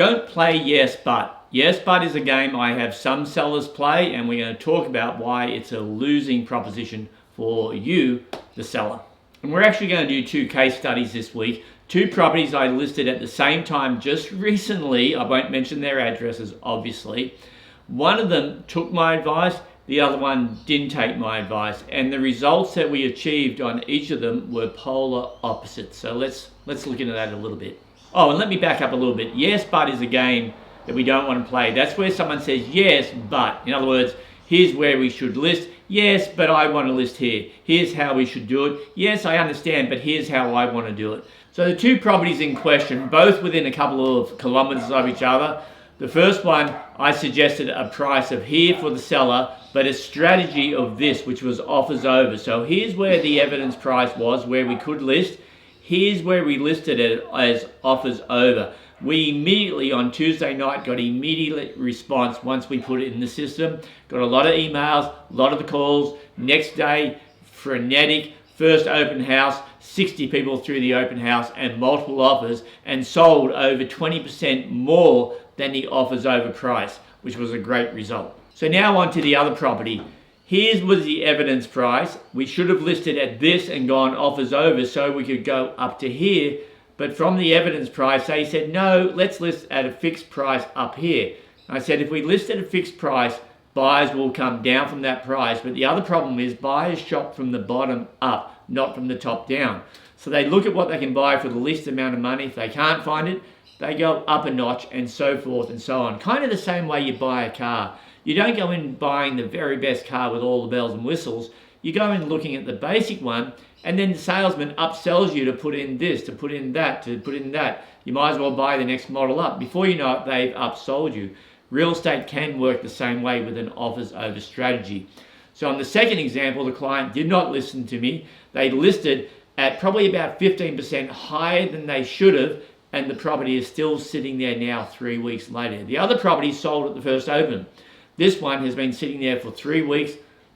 Don't play yes but. Yes but is a game I have some sellers play, and we're going to talk about why it's a losing proposition for you, the seller. And we're actually going to do two case studies this week. Two properties I listed at the same time just recently. I won't mention their addresses, obviously. One of them took my advice, the other one didn't take my advice, and the results that we achieved on each of them were polar opposites. So let's look into that a little bit. Oh, and let me back up a little bit. Yes but is a game that we don't want to play. That's where someone says yes but. In other words, here's where we should list. Yes, but I want to list here. Here's how we should do it. Yes, I understand, but here's how I want to do it. So the two properties in question, both within a couple of kilometers of each other. The first one, I suggested a price of here for the seller, but a strategy of this, which was offers over. So here's where the evidence price was, where we could list. Here's where we listed it as offers over. We immediately, on Tuesday night, got immediate response once we put it in the system. Got a lot of emails, a lot of the calls. Next day, frenetic, first open house, 60 people through the open house and multiple offers, and sold over 20% more than the offers over price, which was a great result. So now on to the other property. Here was the evidence price. We should have listed at this and gone offers over so we could go up to here. But from the evidence price, they said, no, let's list at a fixed price up here. I said, if we list at a fixed price, buyers will come down from that price. But the other problem is buyers shop from the bottom up, not from the top down. So they look at what they can buy for the least amount of money. If they can't find it, they go up a notch and so forth and so on. Kind of the same way you buy a car. You don't go in buying the very best car with all the bells and whistles. You go in looking at the basic one, and then the salesman upsells you to put in this, to put in that, to put in that. You might as well buy the next model up. Before you know it, they've upsold you. Real estate can work the same way with an offers over strategy. So on the second example, the client did not listen to me. They listed at probably about 15% higher than they should have, and the property is still sitting there now 3 weeks later. The other property sold at the first open. This one has been sitting there for 3 weeks.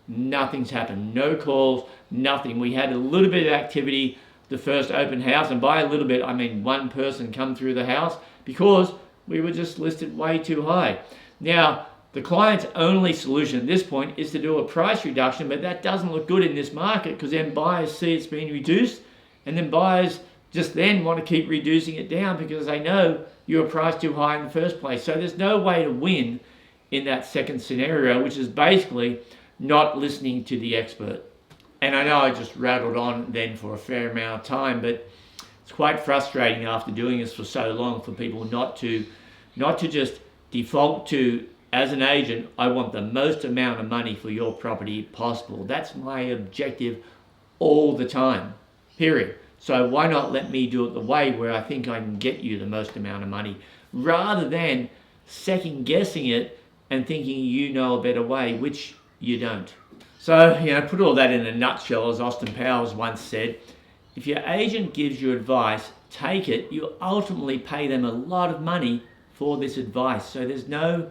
Nothing's happened. No calls, nothing. We had a little bit of activity the first open house, and by a little bit, I mean one person come through the house because we were just listed way too high. Now, the client's only solution at this point is to do a price reduction, but that doesn't look good in this market because then buyers see it's being reduced, and then buyers just then want to keep reducing it down because they know you were priced too high in the first place. So there's no way to win in that second scenario, which is basically not listening to the expert. And I know I just rattled on then for a fair amount of time, but it's quite frustrating after doing this for so long for people not to just default to, as an agent, I want the most amount of money for your property possible. That's my objective all the time, period. So why not let me do it the way where I think I can get you the most amount of money, rather than second guessing it and thinking you know a better way, which you don't. So, put all that in a nutshell, as Austin Powers once said, if your agent gives you advice, take it. You ultimately pay them a lot of money for this advice. So there's no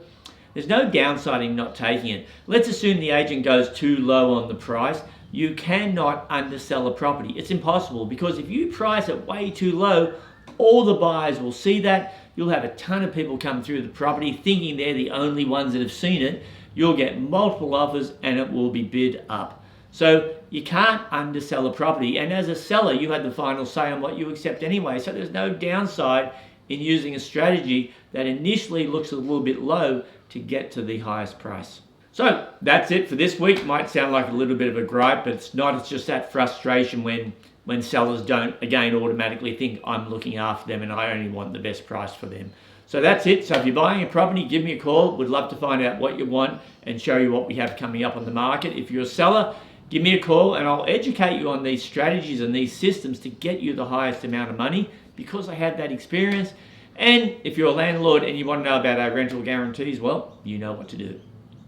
downside in not taking it. Let's assume the agent goes too low on the price. You cannot undersell a property. It's impossible, because if you price it way too low, all the buyers will see that. You'll have a ton of people come through the property thinking they're the only ones that have seen it. You'll get multiple offers and it will be bid up. So you can't undersell a property. And as a seller, you had the final say on what you accept anyway. So there's no downside in using a strategy that initially looks a little bit low to get to the highest price. So that's it for this week. Might sound like a little bit of a gripe, but it's not. It's just that frustration when sellers don't, again, automatically think I'm looking after them and I only want the best price for them. So that's it. So if you're buying a property, give me a call. Would love to find out what you want and show you what we have coming up on the market. If you're a seller, give me a call and I'll educate you on these strategies and these systems to get you the highest amount of money, because I had that experience. And if you're a landlord and you want to know about our rental guarantees, well, you know what to do.